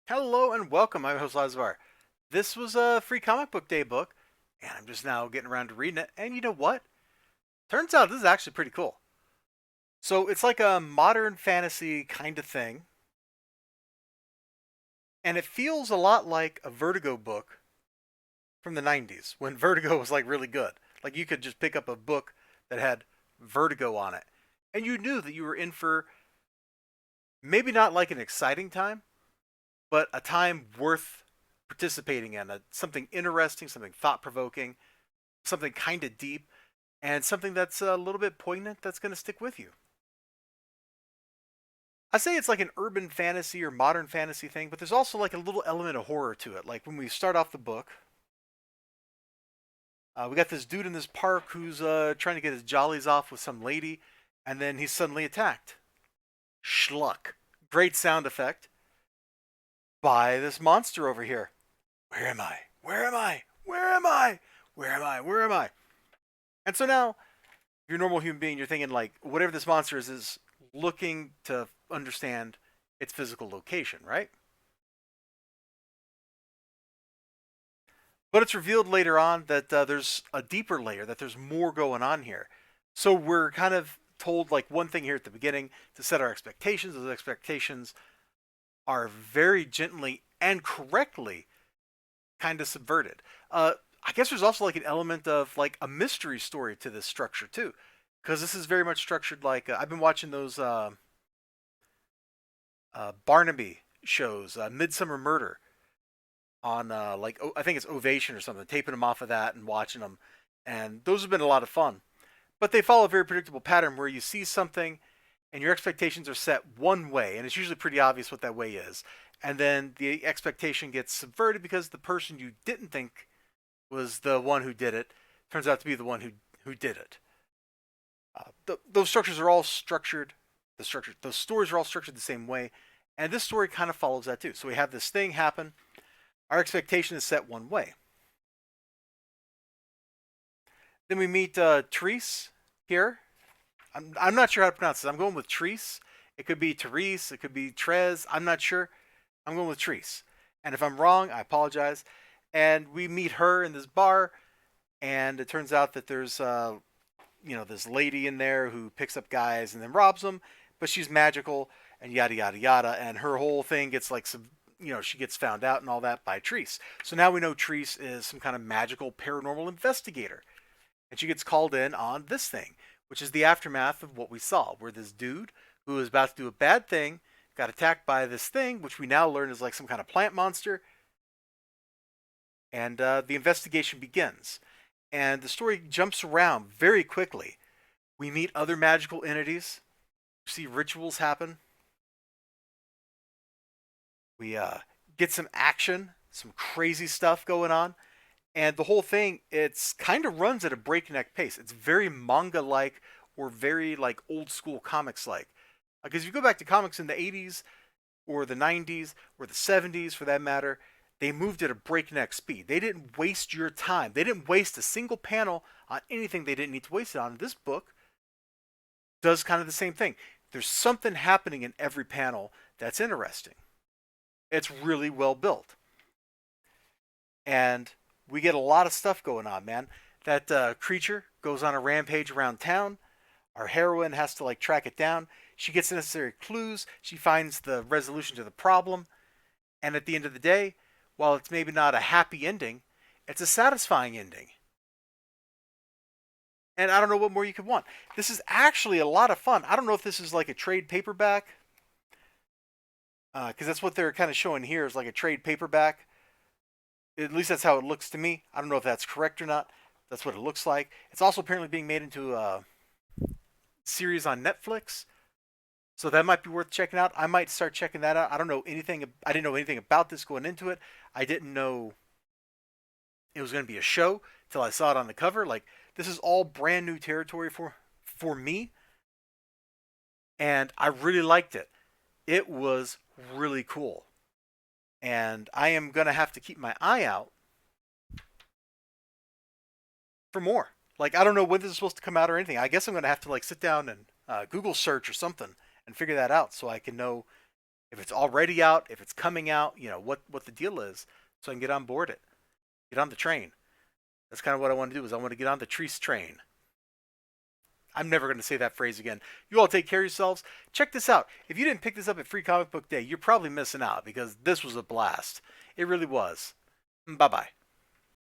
Hello and welcome. I'm host Elizibar. This was a free comic book day book, and I'm just now getting around to reading it. And you know what? Turns out this is actually pretty cool. So it's like a modern fantasy kind of thing, and it feels a lot like a Vertigo book from the 90s when Vertigo was like really good. Like you could just pick up a book that had Vertigo on it, and you knew that you were in for maybe not like an exciting time, but a time worth participating in, something interesting, something thought provoking, something kind of deep, and something that's a little bit poignant that's going to stick with you. I say it's like an urban fantasy or modern fantasy thing, but there's also like a little element of horror to it. Like when we start off the book, we got this dude in this park who's trying to get his jollies off with some lady, and then he's suddenly attacked. Schluck. Great sound effect by this monster over here. Where am I? Where am I? Where am I? Where am I? Where am I? And so now, if you're a normal human being, you're thinking like whatever this monster is looking to understand its physical location, right? But it's revealed later on that there's a deeper layer, that there's more going on here. So we're kind of told like one thing here at the beginning to set our expectations. Those expectations are very gently and correctly kind of subverted. I guess there's also like an element of like a mystery story to this structure too, because this is very much structured like I've been watching those Barnaby shows, Midsummer Murder on I think it's Ovation or something, taping them off of that and watching them, and those have been a lot of fun. But they follow a very predictable pattern where you see something and your expectations are set one way, and it's usually pretty obvious what that way is. And then the expectation gets subverted because the person you didn't think was the one who did it turns out to be the one who did it. Those structures are all structured. Those stories are all structured the same way, and this story kind of follows that too. So we have this thing happen. Our expectation is set one way. Then we meet Trese here. I'm not sure how to pronounce this. I'm going with Trese. It could be Therese. It could be Trese. I'm not sure. I'm going with Trese. And if I'm wrong, I apologize. And we meet her in this bar, and it turns out that there's this lady in there who picks up guys and then robs them, but she's magical and yada yada yada, and her whole thing gets like some, she gets found out and all that by Trese. So now we know Trese is some kind of magical paranormal investigator, and she gets called in on this thing, which is the aftermath of what we saw, where this dude who was about to do a bad thing got attacked by this thing, which we now learn is like some kind of plant monster, and the investigation begins. And the story jumps around very quickly. We meet other magical entities, see rituals happen. We get some action, some crazy stuff going on, and the whole thing it's kind of runs at a breakneck pace. It's very manga-like or very like old school comics like. Because if you go back to comics in the 80s or the 90s or the 70s for that matter, they moved at a breakneck speed. They didn't waste your time. They didn't waste a single panel on anything they didn't need to waste it on. This book does kind of the same thing. There's something happening in every panel that's interesting. It's really well built. And we get a lot of stuff going on, man. That creature goes on a rampage around town. Our heroine has to like track it down. She gets the necessary clues. She finds the resolution to the problem. And at the end of the day, while it's maybe not a happy ending, it's a satisfying ending. And I don't know what more you could want. This is actually a lot of fun. I don't know if this is like a trade paperback, because that's what they're kind of showing here is like a trade paperback. At least that's how it looks to me. I don't know if that's correct or not. That's what it looks like. It's also apparently being made into a series on Netflix, so that might be worth checking out. I might start checking that out. I don't know anything. I didn't know anything about this going into it. I didn't know it was going to be a show till I saw it on the cover. Like this is all brand new territory for me, and I really liked it. It was really cool, and I am going to have to keep my eye out for more. Like I don't know when this is supposed to come out or anything. I guess I'm going to have to like sit down and Google search or something and figure that out so I can know if it's already out, if it's coming out, what the deal is, so I can get on board it, get on the train. That's kind of what I want to do. Is I want to get on the Trese train. I'm never going to say that phrase again. You all take care of yourselves. Check this out. If you didn't pick this up at Free Comic Book Day, you're probably missing out because this was a blast. It really was. Bye bye.